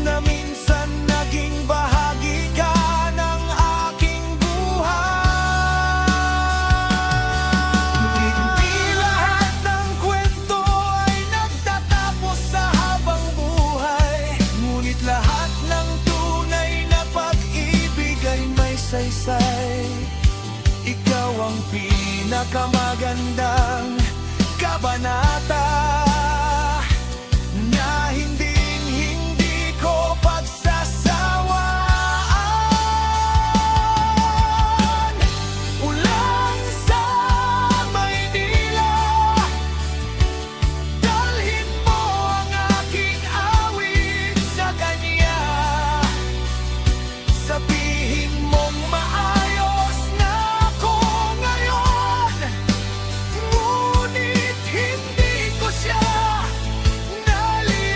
na minsan naging bahagi ka ng aking buhay. Hindi lahat ng kwento ay nagtatapos sa habang buhay, ngunit lahat ng tunay na pag-ibig ay may saysay. Ikaw ang pinakamagandang kabanata na hindi ko pagsasawaan. Ulan sa Maynila, dalhin mo ang aking awit sa kanya. Sabihin mong maayos na ako ngayon, ngunit hindi ko siya nalimutan.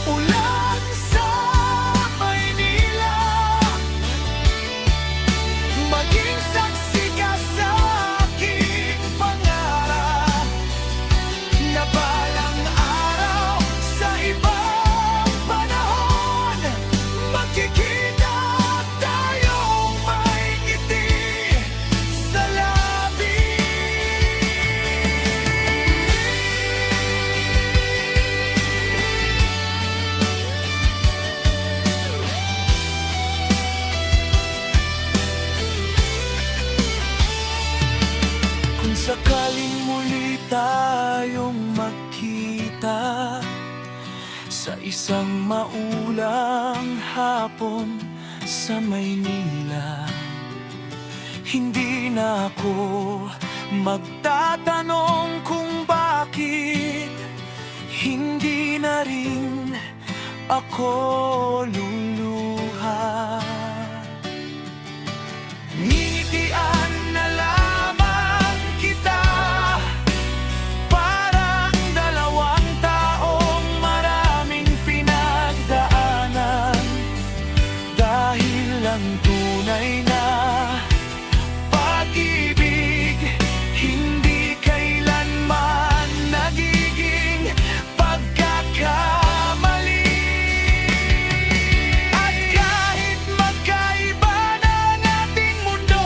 Ulan sa Maynila, maging saksi ka sa aking pangarap na balang araw sa ibang panahon magkikita tayong may ngiti sa labi. Kung sakaling muli tayong magkita sa isang maulang hapon sa Maynila, hindi na ako magtatanong kung bakit. Hindi na rin ako luluha. Ngingitian na lamang kita, parang dalawang taong maraming pinagdaanan. Dahil ang tunay na pag-ibig hindi kailanman nagiging pagkakamali. At kahit magkaiba ng ating mundo,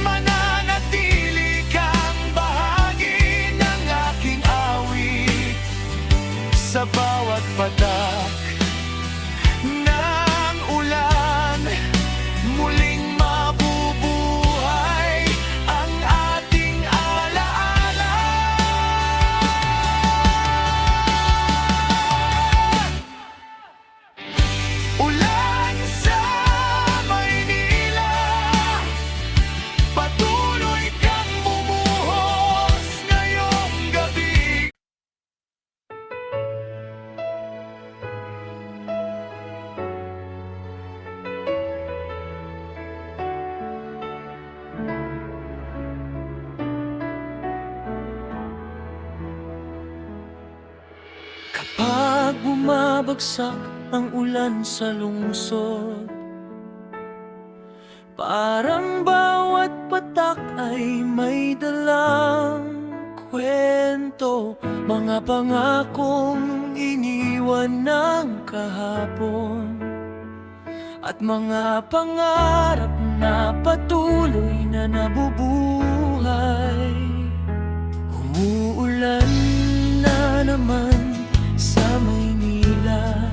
mananatili kang bahagi ng aking awit sa bawat patak ng ulan. Muling mabubuhay ang ating alaala. Ulan sa Maynila, patuloy kang bumuhos ngayong gabi. Kapag bumabagsak ang ulan sa lungsod, parang bawat patak ay may dalang kwento. Mga pangakong iniwan ng kahapon at mga pangarap na patuloy na nabubuhay. Umuulan na naman sa Maynila,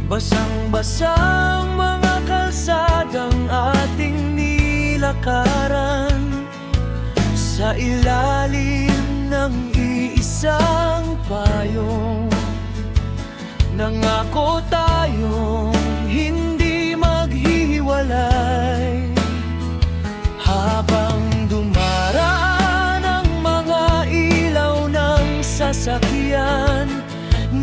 basang-basang mga kalsadang ating nilakaran, sa ilalim ng iisang payong nangako tayong hindi maghihiwalay. Habang dumaraan ang mga ilaw ng sasakyan,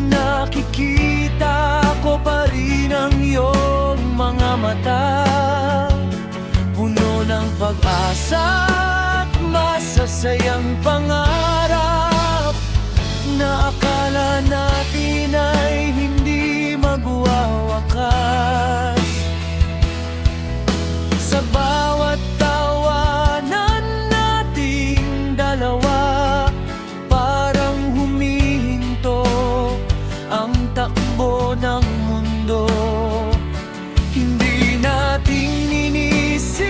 nakikita ko pa rin ang iyong mga mata, puno ng pag-asa at masasayang pangarap na akala natin ay hindi magwawakas. Sa bawat tawanan nating dalawa, parang humihinto ang takbo ng mundo. Hindi natin inisip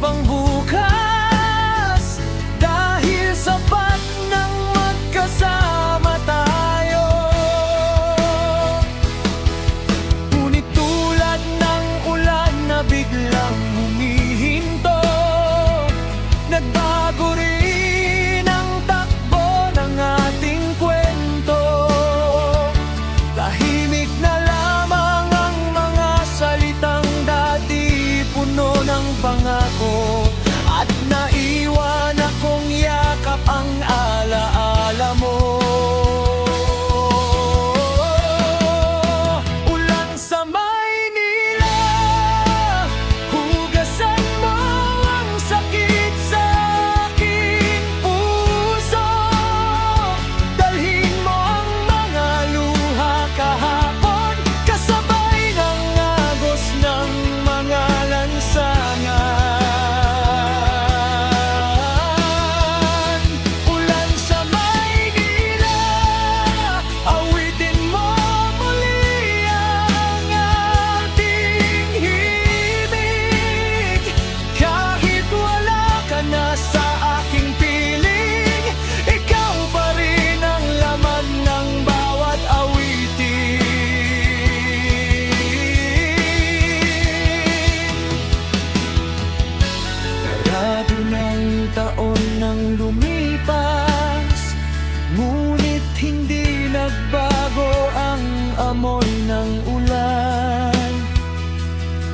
ang bukas, dahil sapat ng magkasama tayo. Ngunit tulad ng ulan na biglang humihinto, nagbago rin ang takbo ng ating kwento. Tahimik na lamang ang mga salitang dati puno ng pangako, at naiwan akong yakap ang alaala mo. Ulan sa Maynila, hugasan mo ang sakit sa aking puso. Dalhin mo ang mga luha kahapon, kasabay ng agos ng mga lansangan. Ulan sa Maynila, awitin mo muli ang ating himig. Kahit wala ka na sa aking piling, ikaw pa rin ang laman ng bawat awitin. Karado ng taon nang lumipas, ngunit hindi nagbago ang amoy ng ulan.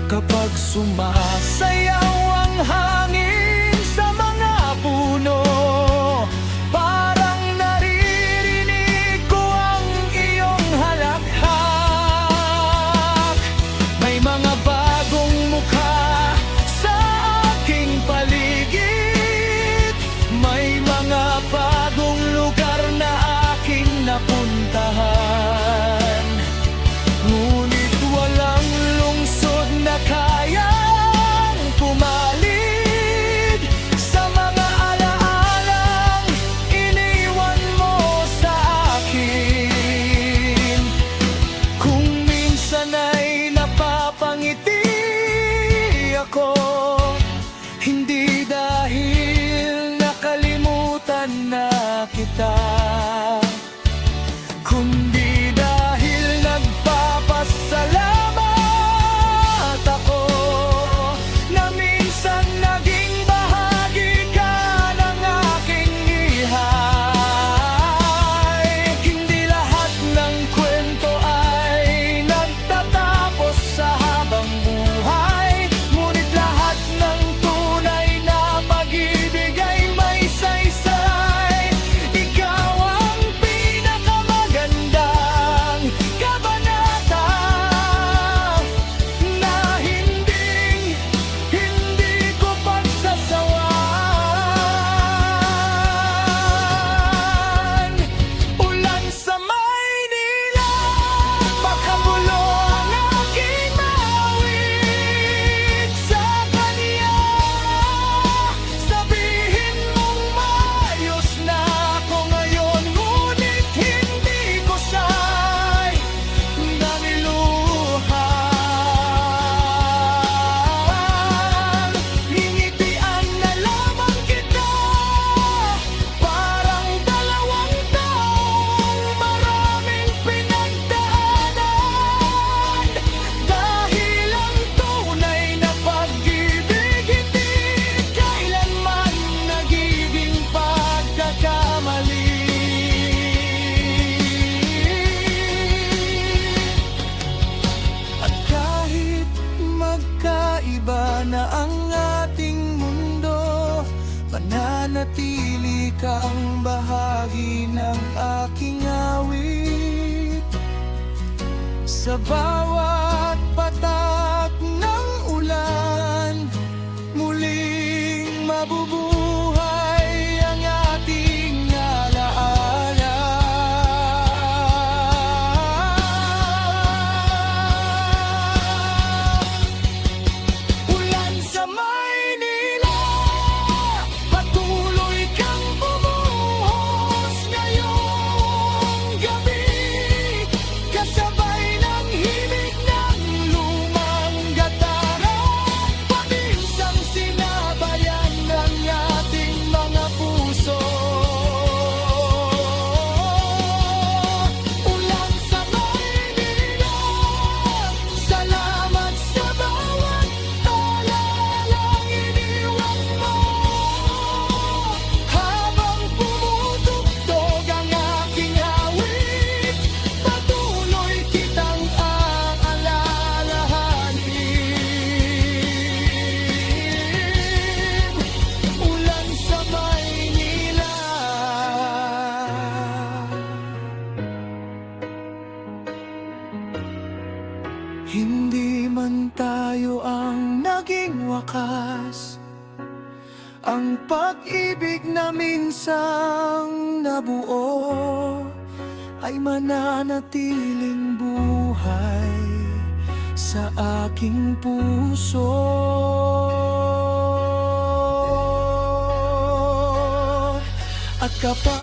Kapag sumasayaw ang hangin sa mga puno, parang naririnig ko ang iyong halakhak. May mga bagong mukha sa aking paligid, may mga bagong lugar na aking napuntahan. Ngunit walang lungsod na kayang ka ang bahagi ng aking awit. Sa bawat patak ng ulan, muling mabubuhay ang ating alaala. Ulan sa Maynila, patuloy kang bumuhos ngayong gabi, kasabay ng himig ng lumang gatara, paminsang sinabayan ng ating mga puso. Ulan sa Maynila, salamat sa bawat alalang iniwan mo. Habang pumutugtog ang aking awit, patuloy kitang aalalahanin. Ulan sa Maynila. Hindi man tayo ang naging wakas, ang pag-ibig na minsang nabuo ay mananatiling buhay sa aking puso. At kapag